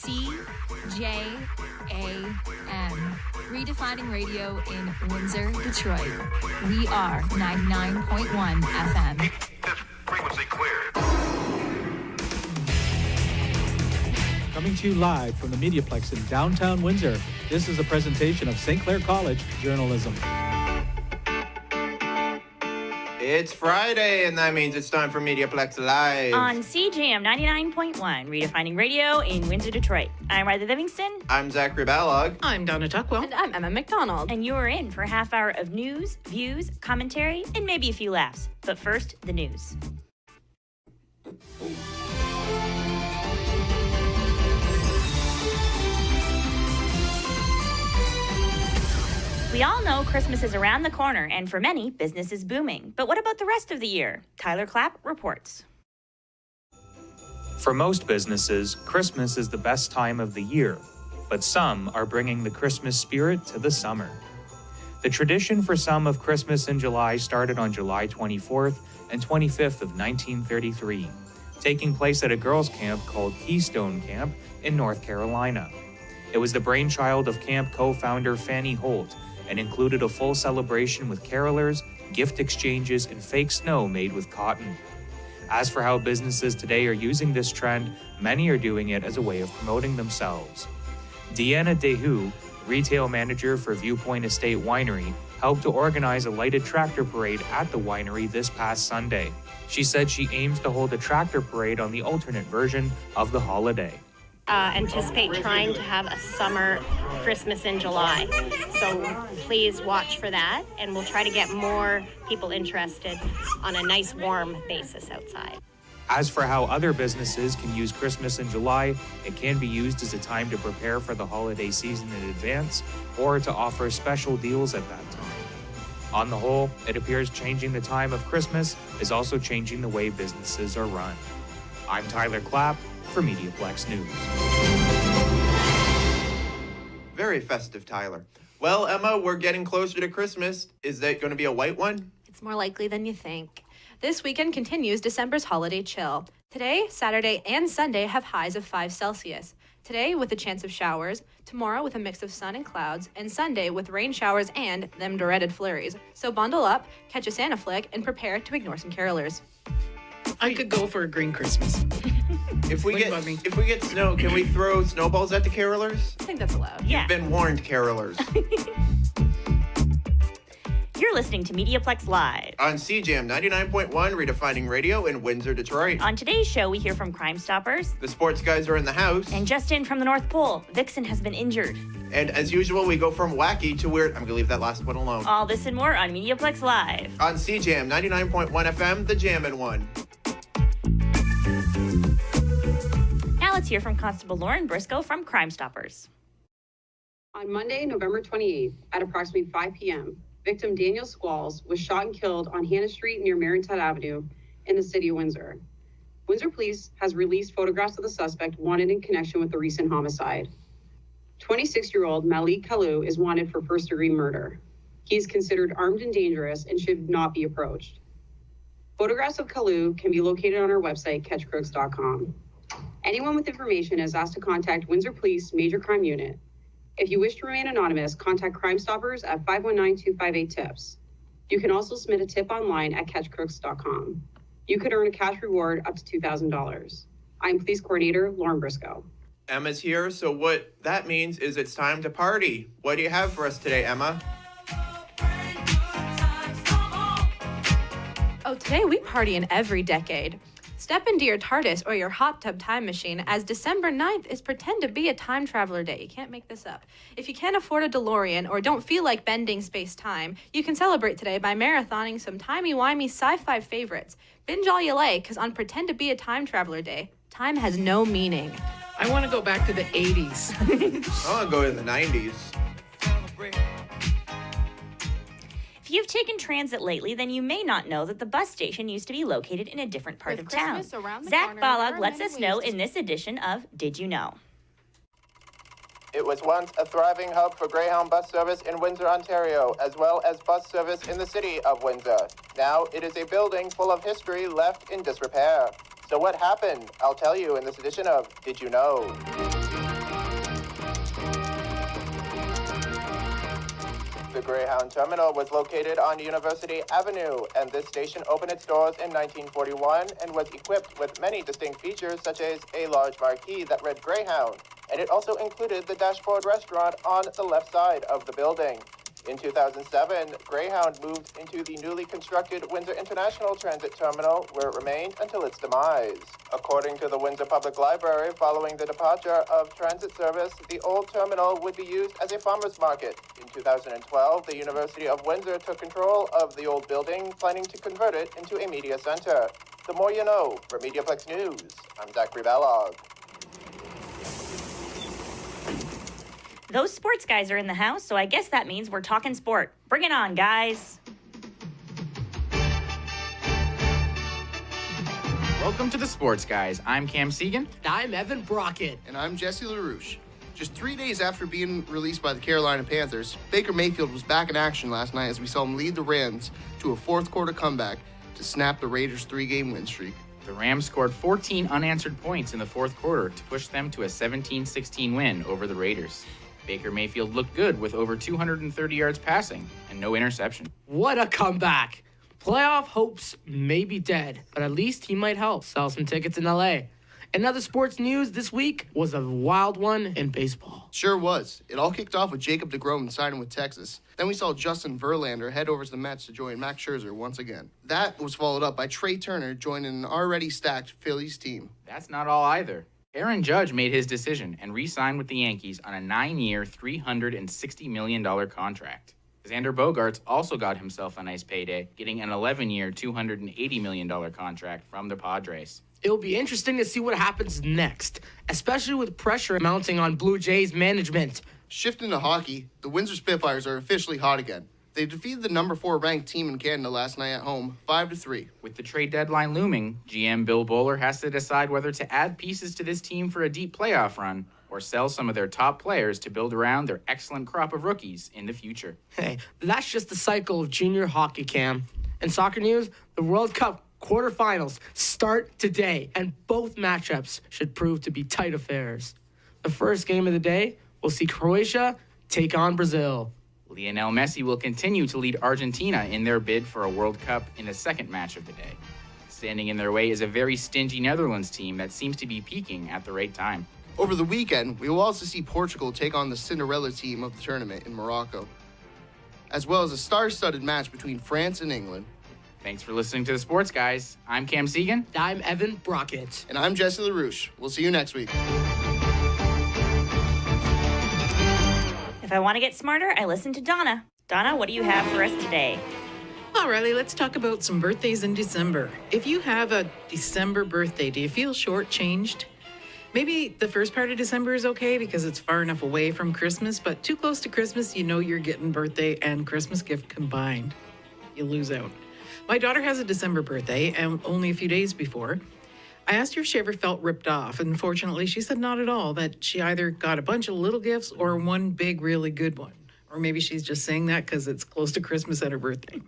CJAM, redefining radio in Windsor, Detroit. We are 99.1 FM. This frequency cleared. Coming to you live from the MediaPlex in downtown Windsor, this is a presentation of St. Clair College Journalism. It's Friday, and that means it's time for MediaPlex Live. On CJM 99.1, redefining radio in Windsor, Detroit. I'm Riley Livingston. I'm Zachary Ballog. I'm Donna Tuckwell. And I'm Emma McDonald. And you are in for a half hour of news, views, commentary, and maybe a few laughs. But first, the news. We all know Christmas is around the corner, and for many, business is booming. But what about the rest of the year? Tyler Clapp reports. For most businesses, Christmas is the best time of the year, but some are bringing the Christmas spirit to the summer. The tradition for some of Christmas in July started on July 24th and 25th of 1933, taking place at a girls' camp called Keystone Camp in North Carolina. It was the brainchild of camp co-founder Fannie Holt, and included a full celebration with carolers, gift exchanges, and fake snow made with cotton. As for how businesses today are using this trend, many are doing it as a way of promoting themselves. Deanna Dehu, retail manager for Viewpoint Estate Winery, helped to organize a lighted tractor parade at the winery this past Sunday. She said she aims to hold a tractor parade on the alternate version of the holiday. Anticipate trying to have a summer Christmas in July. So please watch for that, and we'll try to get more people interested on a nice warm basis outside. As for how other businesses can use Christmas in July, it can be used as a time to prepare for the holiday season in advance or to offer special deals at that time. On the whole, it appears changing the time of Christmas is also changing the way businesses are run. I'm Tyler Clapp for MediaPlex News. Very festive, Tyler. Well, Emma, we're getting closer to Christmas. Is that going to be a white one? It's more likely than you think. This weekend continues December's holiday chill. Today, Saturday, and Sunday have highs of 5 Celsius. Today with a chance of showers, tomorrow with a mix of sun and clouds, and Sunday with rain showers and them dreaded flurries. So bundle up, catch a Santa flick, and prepare to ignore some carolers. I could go for a green Christmas. If we get snow, can we throw snowballs at the carolers? I think that's allowed. Yeah. You've been warned, carolers. You're listening to MediaPlex Live. On CJAM 99.1, redefining radio in Windsor, Detroit. On today's show, we hear from Crime Stoppers. The sports guys are in the house. And just in from the North Pole, Vixen has been injured. And as usual, we go from wacky to weird. I'm going to leave that last one alone. All this and more on MediaPlex Live. On CJAM 99.1 FM, the Jammin' One. Now let's hear from Constable Lauren Briscoe from Crime Stoppers. On Monday, November 28th, at approximately 5 p.m., victim Daniel Squalls was shot and killed on Hannah Street near Marinette Avenue in the city of Windsor. Windsor Police has released photographs of the suspect wanted in connection with the recent homicide. 26-year-old Malik Kalu is wanted for first-degree murder. He is considered armed and dangerous and should not be approached. Photographs of Kalu can be located on our website, catchcrooks.com. Anyone with information is asked to contact Windsor Police Major Crime Unit. If you wish to remain anonymous, contact Crime Stoppers at 519-258-TIPS. You can also submit a tip online at catchcrooks.com. You could earn a cash reward up to $2,000. I'm Police Coordinator Lauren Briscoe. Emma's here, so what that means is it's time to party. What do you have for us today, Emma? Oh, today we party in every decade. Step into your TARDIS or your hot tub time machine, as December 9th is Pretend to be a Time Traveler Day. You can't make this up. If you can't afford a DeLorean or don't feel like bending space-time, you can celebrate today by marathoning some timey-wimey sci-fi favorites. Binge all you like, because on Pretend to be a Time Traveler Day, time has no meaning. I want to go back to the 80s. I want to go to the 90s. If you've taken transit lately, then you may not know that the bus station used to be located in a different part of town. Zach Ballog lets us know in this edition of Did You Know? It was once a thriving hub for Greyhound bus service in Windsor, Ontario, as well as bus service in the city of Windsor. Now it is a building full of history left in disrepair. So what happened? I'll tell you in this edition of Did You Know? The Greyhound Terminal was located on University Avenue, and this station opened its doors in 1941 and was equipped with many distinct features such as a large marquee that read Greyhound, and it also included the Dashboard Restaurant on the left side of the building. In 2007, Greyhound moved into the newly constructed Windsor International Transit Terminal, where it remained until its demise. According to the Windsor Public Library, following the departure of transit service, the old terminal would be used as a farmer's market. In 2012, the University of Windsor took control of the old building, planning to convert it into a media center. The more you know. For MediaPlex News, I'm Zachary Ballog. Those sports guys are in the house, so I guess that means we're talking sport. Bring it on, guys. Welcome to the Sports Guys. I'm Cam Segan. I'm Evan Brockett. And I'm Jesse LaRouche. Just 3 days after being released by the Carolina Panthers, Baker Mayfield was back in action last night as we saw him lead the Rams to a fourth-quarter comeback to snap the Raiders' 3-game win streak. The Rams scored 14 unanswered points in the fourth quarter to push them to a 17-16 win over the Raiders. Baker Mayfield looked good with over 230 yards passing and no interception. What a comeback! Playoff hopes may be dead, but at least he might help sell some tickets in LA. Another sports news this week was a wild one in baseball. Sure was. It all kicked off with Jacob deGrom signing with Texas. Then we saw Justin Verlander head over to the Mets to join Max Scherzer once again. That was followed up by Trey Turner joining an already stacked Phillies team. That's not all either. Aaron Judge made his decision and re-signed with the Yankees on a 9-year, $360 million contract. Xander Bogaerts also got himself a nice payday, getting an 11-year, $280 million contract from the Padres. It'll be interesting to see what happens next, especially with pressure mounting on Blue Jays management. Shifting to hockey, the Windsor Spitfires are officially hot again. They defeated the number 4 ranked team in Canada last night at home, 5-3. With the trade deadline looming, GM Bill Bowler has to decide whether to add pieces to this team for a deep playoff run or sell some of their top players to build around their excellent crop of rookies in the future. Hey, that's just the cycle of junior hockey, Cam. In soccer news, the World Cup quarterfinals start today, and both matchups should prove to be tight affairs. The first game of the day will see Croatia take on Brazil. Lionel Messi will continue to lead Argentina in their bid for a World Cup in the second match of the day. Standing in their way is a very stingy Netherlands team that seems to be peaking at the right time. Over the weekend, we will also see Portugal take on the Cinderella team of the tournament in Morocco, as well as a star-studded match between France and England. Thanks for listening to the Sports Guys. I'm Cam Segan. I'm Evan Brockett. And I'm Jesse LaRouche. We'll see you next week. If I want to get smarter, I listen to Donna. Donna, what do you have for us today? All righty, let's talk about some birthdays in December. If you have a December birthday, do you feel shortchanged? Maybe the first part of December is okay because it's far enough away from Christmas, but too close to Christmas, you know you're getting birthday and Christmas gift combined. You lose out. My daughter has a December birthday, and only a few days before. I asked her if she ever felt ripped off, and fortunately she said not at all, that she either got a bunch of little gifts or one big, really good one. Or maybe she's just saying that because it's close to Christmas at her birthday.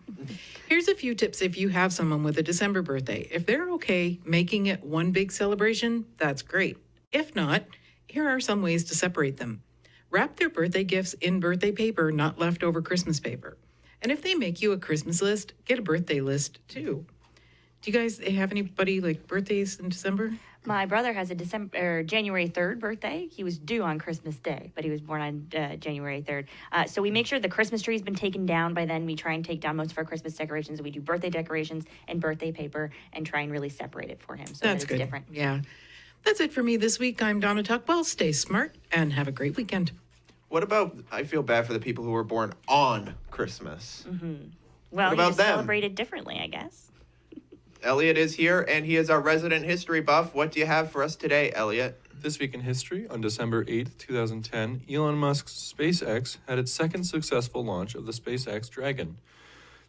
Here's a few tips if you have someone with a December birthday. If they're okay making it one big celebration, that's great. If not, here are some ways to separate them. Wrap their birthday gifts in birthday paper, not leftover Christmas paper. And if they make you a Christmas list, get a birthday list too. Do you guys have anybody like birthdays in December? My brother has a January 3rd birthday. He was due on Christmas Day, but he was born on January 3rd. So we make sure the Christmas tree has been taken down by then. We try and take down most of our Christmas decorations. We do birthday decorations and birthday paper and try and really separate it for him so That's that it's good. different. Yeah. That's it for me this week. I'm Donna Tuckwell. Stay smart and have a great weekend. What about, I feel bad for the people who were born on Christmas. Mm-hmm. Well, what about you just them? celebrate it differently, I guess. Elliot is here, and he is our resident history buff. What do you have for us today, Elliot? This week in history, on December 8th, 2010, Elon Musk's SpaceX had its second successful launch of the SpaceX Dragon.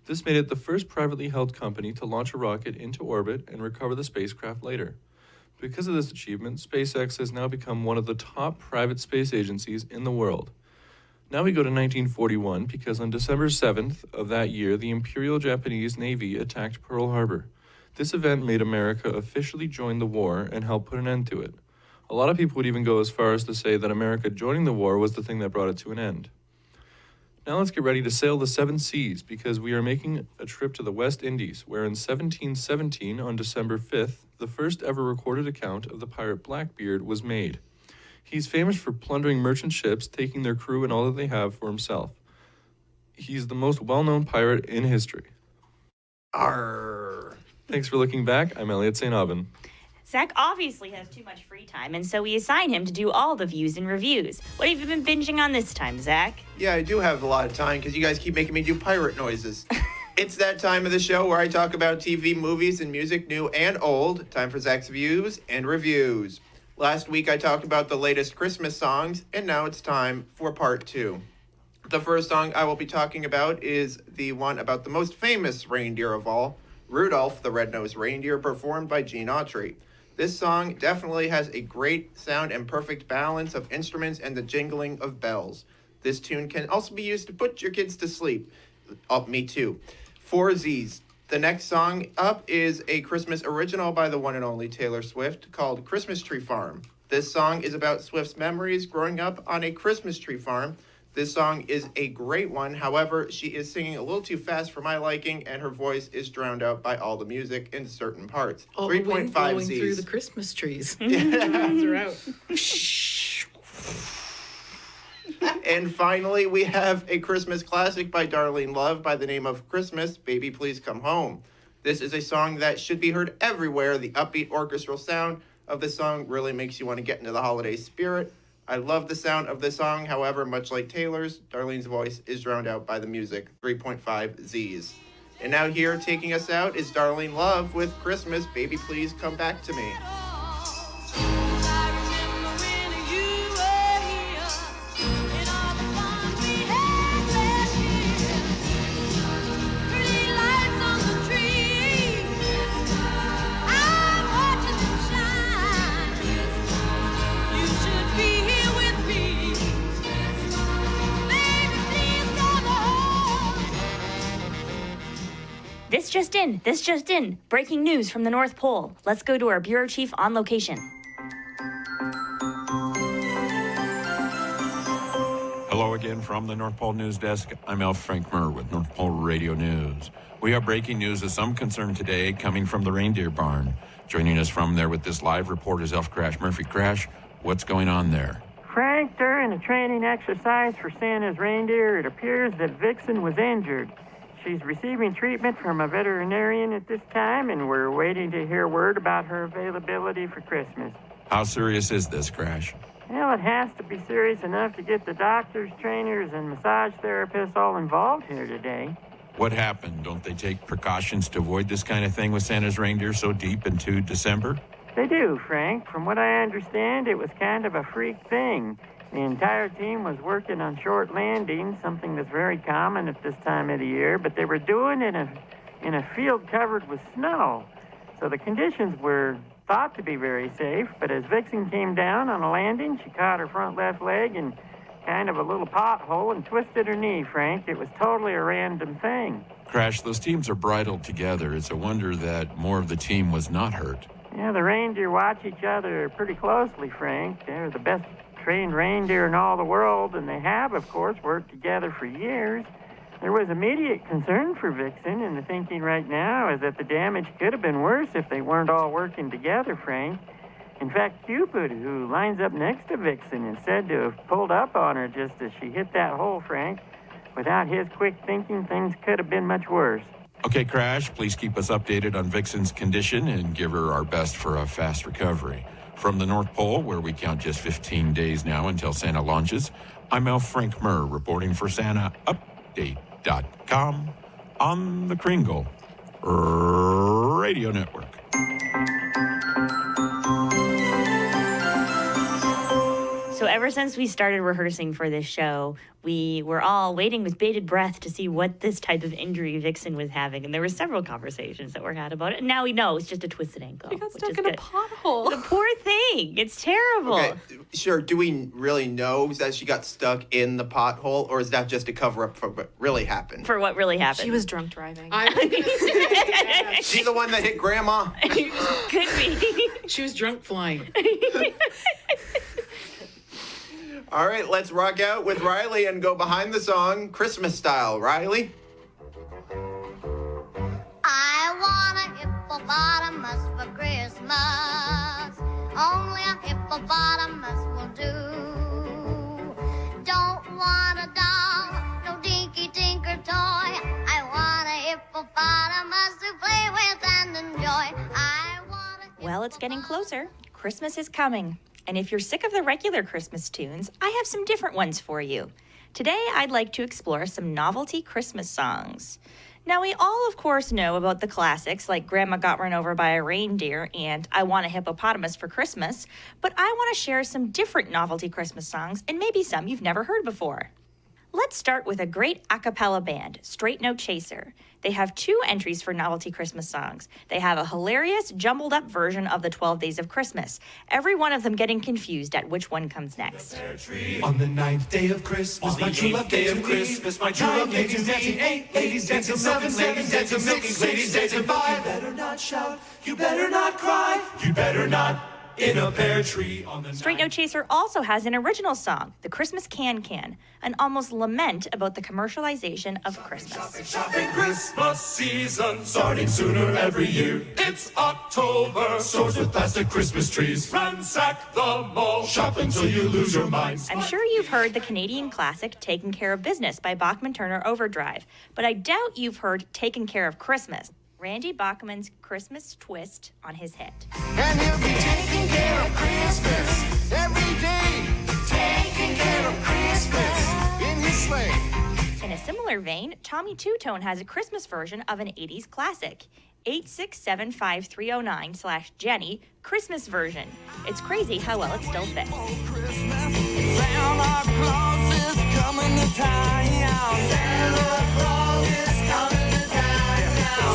This made it the first privately held company to launch a rocket into orbit and recover the spacecraft later. Because of this achievement, SpaceX has now become one of the top private space agencies in the world. Now we go to 1941 because on December 7th of that year, the Imperial Japanese Navy attacked Pearl Harbor. This event made America officially join the war and help put an end to it. A lot of people would even go as far as to say that America joining the war was the thing that brought it to an end. Now let's get ready to sail the 7 seas because we are making a trip to the West Indies, where in 1717, on December 5th, the first ever recorded account of the pirate Blackbeard was made. He's famous for plundering merchant ships, taking their crew and all that they have for himself. He's the most well-known pirate in history. Arr. Thanks for looking back. I'm Elliot St. Aubin. Zach obviously has too much free time, and so we assign him to do all the views and reviews. What have you been binging on this time, Zach? Yeah, I do have a lot of time because you guys keep making me do pirate noises. It's that time of the show where I talk about TV, movies, and music, new and old. Time for Zach's views and reviews. Last week I talked about the latest Christmas songs, and now it's time for part 2. The first song I will be talking about is the one about the most famous reindeer of all, Rudolph the Red-Nosed Reindeer, performed by Gene Autry. This song definitely has a great sound and perfect balance of instruments and the jingling of bells. This tune can also be used to put your kids to sleep. Oh, me too. 4 Z's. The next song up is a Christmas original by the one and only Taylor Swift called Christmas Tree Farm. This song is about Swift's memories growing up on a Christmas tree farm. This song is a great one. However, she is singing a little too fast for my liking, and her voice is drowned out by all the music in certain parts. All the wind 3.5 blowing Z's. through the Christmas trees. Yeah. And finally, we have a Christmas classic by Darlene Love by the name of Christmas, Baby Please Come Home. This is a song that should be heard everywhere. The upbeat orchestral sound of this song really makes you want to get into the holiday spirit. I love the sound of this song. However, much like Taylor's, Darlene's voice is drowned out by the music. 3.5 Z's. And now here, taking us out, is Darlene Love with Christmas, Baby Please Come Back to Me. This just in. Breaking news from the North Pole. Let's go to our bureau chief on location. Hello again from the North Pole News Desk. I'm Al Frank Murr with North Pole Radio News. We have breaking news of some concern today coming from the reindeer barn. Joining us from there with this live report is Elf Crash Murphy. Crash, what's going on there? Frank, during a training exercise for Santa's reindeer, it appears that Vixen was injured. She's receiving treatment from a veterinarian at this time, and we're waiting to hear word about her availability for Christmas. How serious is this, Crash? Well, it has to be serious enough to get the doctors, trainers, and massage therapists all involved here today. What happened? Don't they take precautions to avoid this kind of thing with Santa's reindeer so deep into December? They do, Frank. From what I understand, it was kind of a freak thing. The entire team was working on short landings, something that's very common at this time of the year, but they were doing it in a field covered with snow. So the conditions were thought to be very safe, but as Vixen came down on a landing, she caught her front left leg in kind of a little pothole and twisted her knee, Frank. It was totally a random thing. Crash, those teams are bridled together. It's a wonder that more of the team was not hurt. Yeah, the reindeer watch each other pretty closely, Frank. They're the best trained reindeer in all the world, and they have, of course, worked together for years. There was immediate concern for Vixen, and the thinking right now is that the damage could have been worse if they weren't all working together, Frank. In fact, Cupid, who lines up next to Vixen, is said to have pulled up on her just as she hit that hole, Frank. Without his quick thinking, things could have been much worse. Okay, Crash, please keep us updated on Vixen's condition and give her our best for a fast recovery. From the North Pole, where we count just 15 days now until Santa launches, I'm Al Frank Murr reporting for SantaUpdate.com on the Kringle Radio Network. So ever since we started rehearsing for this show, we were all waiting with bated breath to see what this type of injury Vixen was having. And there were several conversations that were had about it. And now we know it's just a twisted ankle. She got stuck in a pothole. The poor thing. It's terrible. Okay, sure. Do we really know that she got stuck in the pothole, or is that just a cover-up for what really happened? For what really happened. She was drunk driving. She's the one that hit Grandma. Could be. She was drunk flying. All right, let's rock out with Riley and go behind the song Christmas style. Riley? I want a hippopotamus for Christmas. Only a hippopotamus will do. Don't want a doll, no dinky tinker toy. I want a hippopotamus to play with and enjoy. Well, it's getting closer. Christmas is coming. And if you're sick of the regular Christmas tunes, I have some different ones for you. Today, I'd like to explore some novelty Christmas songs. Now, we all, of course, know about the classics like Grandma Got Run Over by a Reindeer and I Want a Hippopotamus for Christmas, but I want to share some different novelty Christmas songs and maybe some you've never heard before. Let's start with a great a cappella band, Straight No Chaser. They have 2 entries for novelty Christmas songs. They have a hilarious, jumbled up version of the 12 Days of Christmas, every one of them getting confused at which one comes next. On the 9th day of Christmas, my true love day of Christmas, my true love ladies dancing 8, ladies dancing 7, ladies dancing 6, ladies dancing 5. You better not shout, you better not cry, you better not in a pear tree on the Straight No Chaser also has an original song, The Christmas Can-Can, an almost lament about the commercialization of Christmas. Shopping Christmas season, starting sooner every year. It's October, stores with plastic Christmas trees. Ransack the mall, shop until you lose your mind. I'm sure you've heard the Canadian classic Taking Care of Business by Bachman Turner Overdrive, but I doubt you've heard Taking Care of Christmas, Randy Bachman's Christmas twist on his hit. And he'll be taking care of Christmas every day. Taking care of Christmas in his sleigh. In a similar vein, Tommy Two-Tone has a Christmas version of an 80s classic, 8675309/Jenny Christmas version. It's crazy how well it still fits. Santa Claus is coming to town. Santa Claus is coming to town.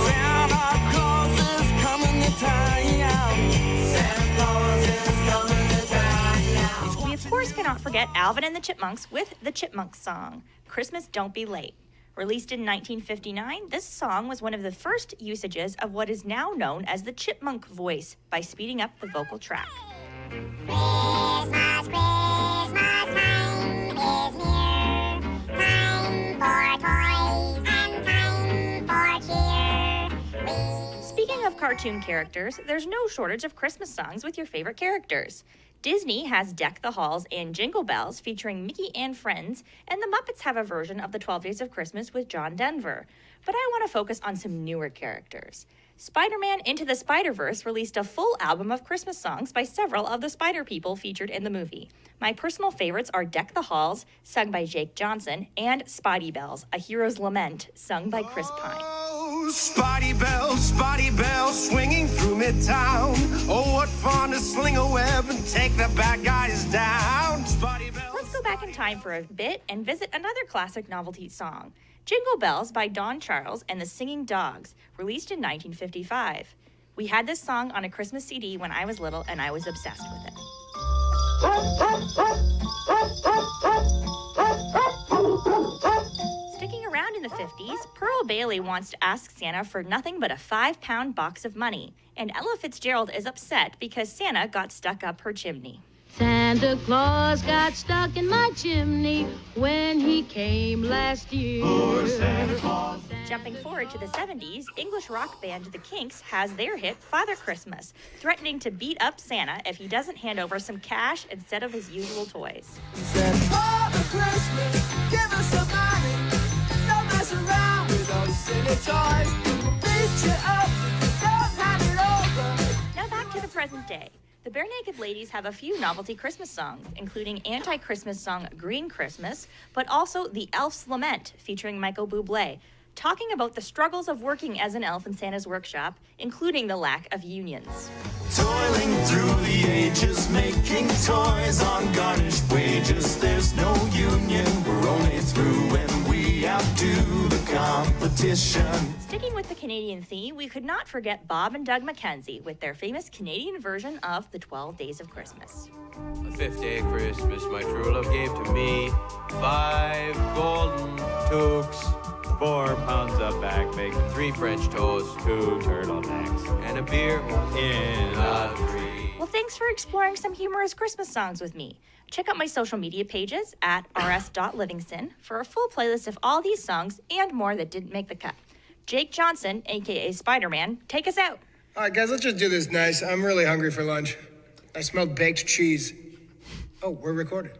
Santa Claus is coming to town. Santa Claus is coming to town. We of course cannot forget Alvin and the Chipmunks with the Chipmunks song, Christmas Don't Be Late. Released in 1959, this song was one of the first usages of what is now known as the chipmunk voice by speeding up the vocal track. Christmas, Christmas time is near. Time for toys and time for cheer. Speaking of cartoon characters, there's no shortage of Christmas songs with your favorite characters. Disney has Deck the Halls and Jingle Bells featuring Mickey and Friends, and the Muppets have a version of the 12 Days of Christmas with John Denver. But I want to focus on some newer characters. Spider-Man Into the Spider-Verse released a full album of Christmas songs by several of the Spider People featured in the movie. My personal favorites are Deck the Halls, sung by Jake Johnson, and Spidey Bells, A Hero's Lament, sung by Chris Pine. Spidey bells, swinging through Midtown. Oh, what fun to sling a web and take the bad guys down. Spidey bells. Let's go back in time for a bit and visit another classic novelty song, Jingle Bells by Don Charles and the Singing Dogs, released in 1955. We had this song on a Christmas CD when I was little and I was obsessed with it. Sticking around in the 50s, Pearl Bailey wants to ask Santa for nothing but a 5-pound box of money, and Ella Fitzgerald is upset because Santa got stuck up her chimney. Santa Claus got stuck in my chimney when he came last year. Poor Santa Claus. Jumping forward to the 70s, English rock band The Kinks has their hit Father Christmas, threatening to beat up Santa if he doesn't hand over some cash instead of his usual toys. He said, Father Christmas, give us some money. Don't mess around with those silly toys. We'll beat you up if you don't hand it over. Now back to the present day. The Bare Naked Ladies have a few novelty Christmas songs, including anti-Christmas song Green Christmas, but also The Elf's Lament, featuring Michael Bublé, talking about the struggles of working as an elf in Santa's workshop, including the lack of unions. Toiling through the ages, making toys on garnished wages. There's no union, we're only through when we outdo the competition. Sticking with the Canadian theme, we could not forget Bob and Doug McKenzie with their famous Canadian version of The 12 Days of Christmas. The 5th day of Christmas, my true love gave to me 5 golden toques, 4 pounds of back bacon, 3 French toasts, 2 turtlenecks, and a beer in a tree. Well, thanks for exploring some humorous Christmas songs with me. Check out my social media pages at rs.livingston for a full playlist of all these songs and more that didn't make the cut. Jake Johnson, aka Spider-Man, take us out. All right, guys, let's just do this nice. I'm really hungry for lunch. I smelled baked cheese. Oh, we're recording.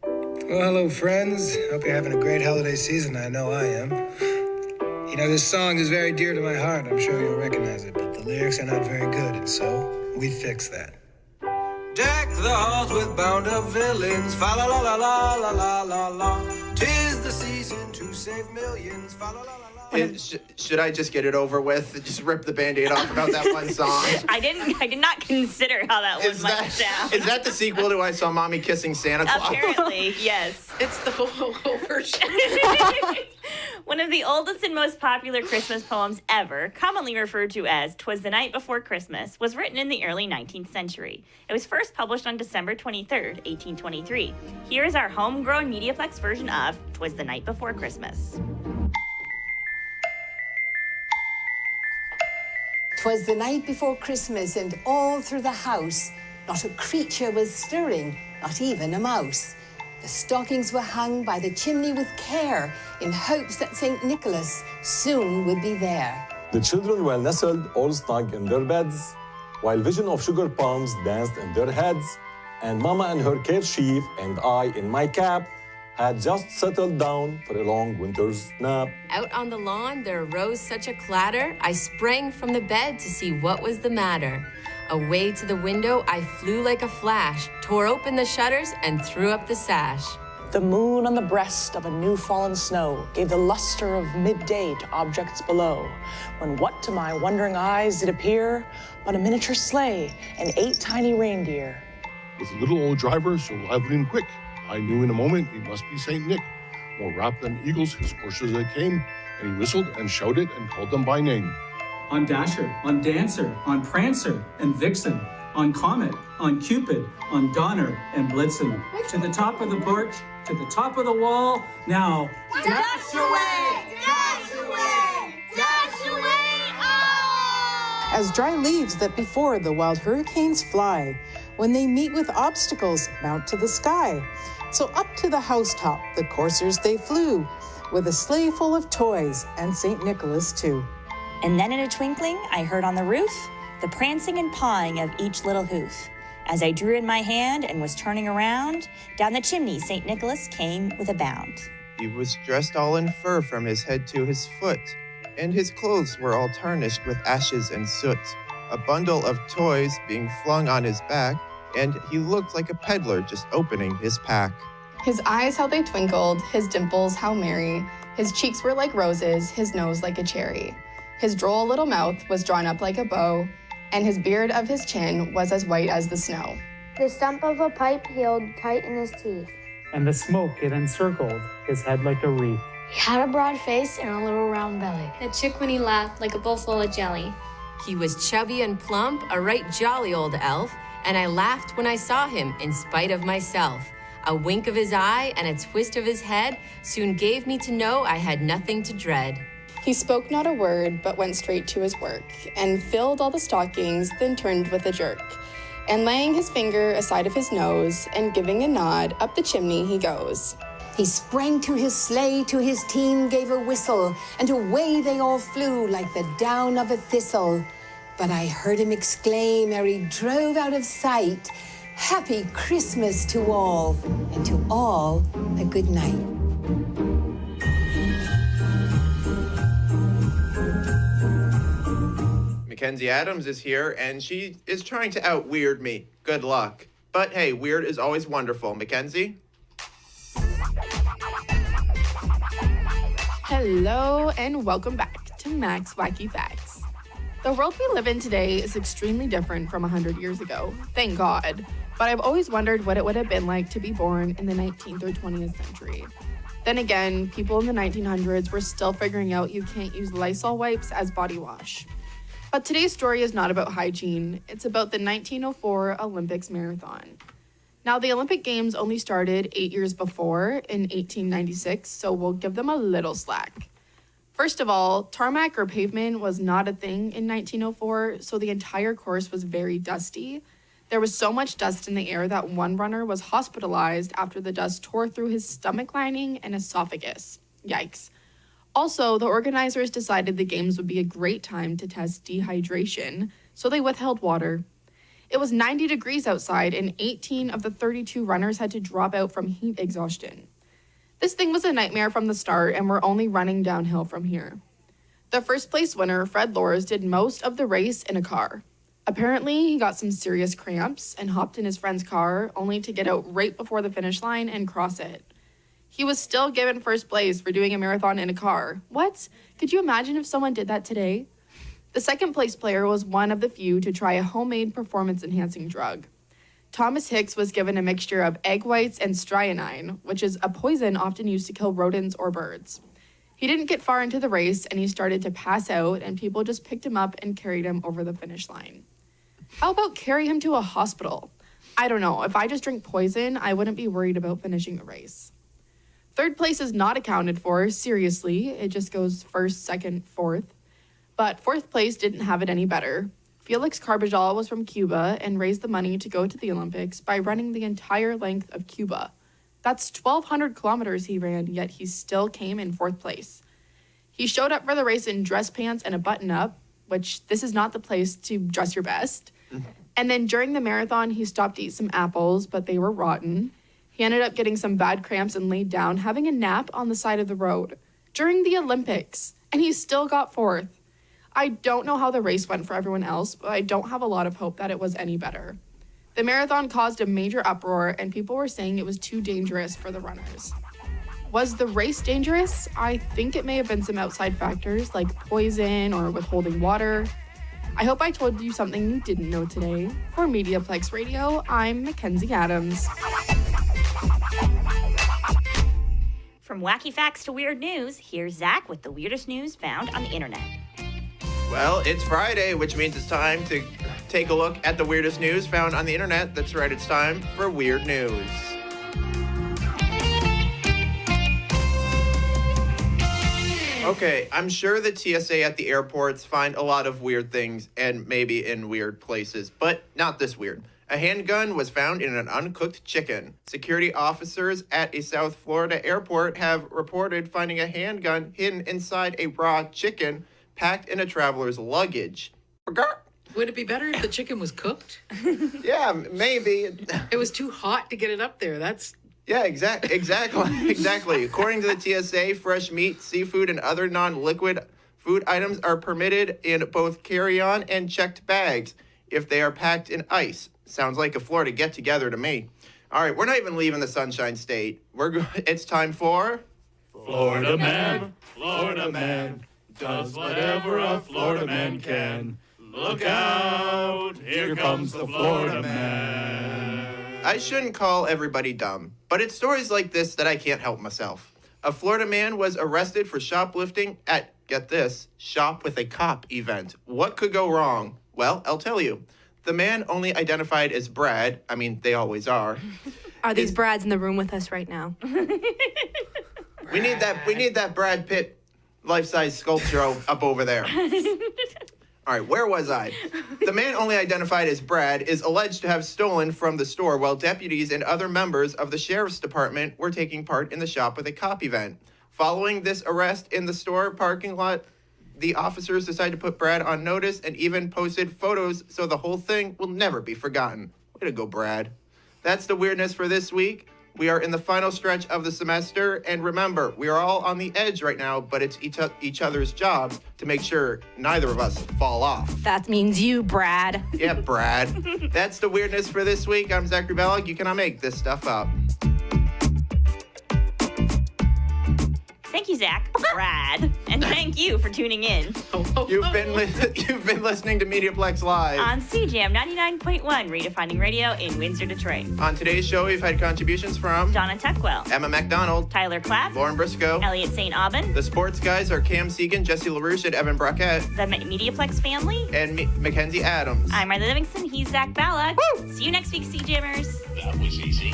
Well, hello, friends. Hope you're having a great holiday season. I know I am. You know, this song is very dear to my heart. I'm sure you'll recognize it, but the lyrics are not very good, and so we fix that. Deck the halls with bound-up villains. Fa la la la la la la la la. 'Tis the season to save millions. Fa la la la la. Should I just get it over with? Just rip the Band-Aid off about that one song? I did not consider how that one might sound. Is that the sequel to I Saw Mommy Kissing Santa Claus? Apparently, yes. It's the whole version. One of the oldest and most popular Christmas poems ever, commonly referred to as "'Twas the Night Before Christmas," was written in the early 19th century. It was first published on December 23rd, 1823. Here is our homegrown MediaPlex version of "'Twas the Night Before Christmas." 'Twas the night before Christmas, and all through the house, not a creature was stirring, not even a mouse. The stockings were hung by the chimney with care, in hopes that St. Nicholas soon would be there. The children were nestled all snug in their beds, while vision of sugar palms danced in their heads, and Mama in her kerchief and I in my cap had just settled down for a long winter's nap. Out on the lawn, there arose such a clatter, I sprang from the bed to see what was the matter. Away to the window, I flew like a flash, tore open the shutters, and threw up the sash. The moon on the breast of a new fallen snow gave the luster of midday to objects below, when what to my wondering eyes did appear but a miniature sleigh and 8 tiny reindeer. With a little old driver so lively and quick, I knew in a moment he must be St. Nick. More rapt than eagles his coursers they came, and he whistled and shouted and called them by name. On Dasher, on Dancer, on Prancer and Vixen, on Comet, on Cupid, on Donner and Blitzen. To the top of the porch, to the top of the wall, now Dash away! Dash away! Dash away! Oh! As dry leaves that before the wild hurricanes fly, when they meet with obstacles, mount to the sky. So up to the housetop the coursers they flew, with a sleigh full of toys and St. Nicholas too. And then in a twinkling, I heard on the roof the prancing and pawing of each little hoof. As I drew in my hand and was turning around, down the chimney St. Nicholas came with a bound. He was dressed all in fur from his head to his foot, and his clothes were all tarnished with ashes and soot. A bundle of toys being flung on his back, and he looked like a peddler just opening his pack. His eyes, how they twinkled, his dimples, how merry. His cheeks were like roses, his nose like a cherry. His droll little mouth was drawn up like a bow, and his beard of his chin was as white as the snow. The stump of a pipe he held tight in his teeth. And the smoke it encircled his head like a wreath. He had a broad face and a little round belly. A chick when he laughed like a bowl full of jelly. He was chubby and plump, a right jolly old elf, and I laughed when I saw him in spite of myself. A wink of his eye and a twist of his head soon gave me to know I had nothing to dread. He spoke not a word, but went straight to his work, and filled all the stockings, then turned with a jerk. And laying his finger aside of his nose, and giving a nod, up the chimney he goes. He sprang to his sleigh, to his team gave a whistle, and away they all flew like the down of a thistle. But I heard him exclaim ere he drove out of sight, "Happy Christmas to all, and to all a good night." Mackenzie Adams is here, and she is trying to out-weird me. Good luck. But hey, weird is always wonderful. Mackenzie? Hello, and welcome back to Mac's Wacky Facts. The world we live in today is extremely different from 100 years ago, thank God. But I've always wondered what it would have been like to be born in the 19th or 20th century. Then again, people in the 1900s were still figuring out you can't use Lysol wipes as body wash. But today's story is not about hygiene. It's about the 1904 Olympics marathon. Now, the Olympic Games only started 8 years before, in 1896, so we'll give them a little slack. First of all, tarmac or pavement was not a thing in 1904, so the entire course was very dusty. There was so much dust in the air that one runner was hospitalized after the dust tore through his stomach lining and esophagus. Yikes. Also, the organizers decided the games would be a great time to test dehydration, so they withheld water. It was 90 degrees outside, and 18 of the 32 runners had to drop out from heat exhaustion. This thing was a nightmare from the start, and we're only running downhill from here. The first place winner, Fred Lors, did most of the race in a car. Apparently, he got some serious cramps and hopped in his friend's car, only to get out right before the finish line and cross it. He was still given first place for doing a marathon in a car. What? Could you imagine if someone did that today? The second place player was one of the few to try a homemade performance-enhancing drug. Thomas Hicks was given a mixture of egg whites and strychnine, which is a poison often used to kill rodents or birds. He didn't get far into the race, and he started to pass out, and people just picked him up and carried him over the finish line. How about carry him to a hospital? I don't know. If I just drink poison, I wouldn't be worried about finishing a race. Third place is not accounted for, seriously. It just goes first, second, fourth. But fourth place didn't have it any better. Felix Carbajal was from Cuba and raised the money to go to the Olympics by running the entire length of Cuba. That's 1,200 kilometers he ran, yet he still came in fourth place. He showed up for the race in dress pants and a button-up, which this is not the place to dress your best. And then during the marathon, he stopped to eat some apples, but they were rotten. He ended up getting some bad cramps and laid down, having a nap on the side of the road during the Olympics, and he still got fourth. I don't know how the race went for everyone else, but I don't have a lot of hope that it was any better. The marathon caused a major uproar, and people were saying it was too dangerous for the runners. Was the race dangerous? I think it may have been some outside factors like poison or withholding water. I hope I told you something you didn't know today. For MediaPlex Radio, I'm Mackenzie Adams. From wacky facts to weird news, here's Zach with the weirdest news found on the internet. Well, it's Friday, which means it's time to take a look at the weirdest news found on the internet. That's right, it's time for Weird News. Okay, I'm sure the TSA at the airports find a lot of weird things and maybe in weird places, but not this weird. A handgun was found in an uncooked chicken. Security officers at a South Florida airport have reported finding a handgun hidden inside a raw chicken packed in a traveler's luggage. Would it be better if the chicken was cooked? Yeah, maybe. It was too hot to get it up there. Yeah, exactly. According to the TSA, fresh meat, seafood, and other non-liquid food items are permitted in both carry-on and checked bags if they are packed in ice. Sounds like a Florida get-together to me. All right, we're not even leaving the Sunshine State. It's time for... Florida Man does whatever a Florida man can. Look out, here comes the Florida Man. I shouldn't call everybody dumb, but it's stories like this that I can't help myself. A Florida man was arrested for shoplifting at, get this, Shop with a Cop event. What could go wrong? Well, I'll tell you. The man only identified as Brad. I mean, they always are. Are these Brads in the room with us right now? We need that Brad Pitt life-size sculpture up over there. All right, where was I? The man only identified as Brad is alleged to have stolen from the store while deputies and other members of the sheriff's department were taking part in the Shop with a Cop event. Following this arrest in the store parking lot, the officers decided to put Brad on notice and even posted photos so the whole thing will never be forgotten. Way to go, Brad. That's the weirdness for this week. We are in the final stretch of the semester, and remember, we are all on the edge right now, but it's each other's jobs to make sure neither of us fall off. That means you, Brad. Yeah, Brad. That's the weirdness for this week. I'm Zachary Bellag. You cannot make this stuff up. Thank you, Zach, Brad, and thank you for tuning in. You've been listening to MediaPlex Live on CJAM 99.1, redefining radio in Windsor, Detroit. On today's show, we've had contributions from Donna Tuckwell, Emma MacDonald, Tyler Clapp, Lauren Briscoe, Elliot St. Aubin. The sports guys are Cam Segan, Jesse LaRouche, and Evan Brockett. The MediaPlex family. And Mackenzie Adams. I'm Riley Livingston. He's Zach Ballag. See you next week, CJAMers. That was easy.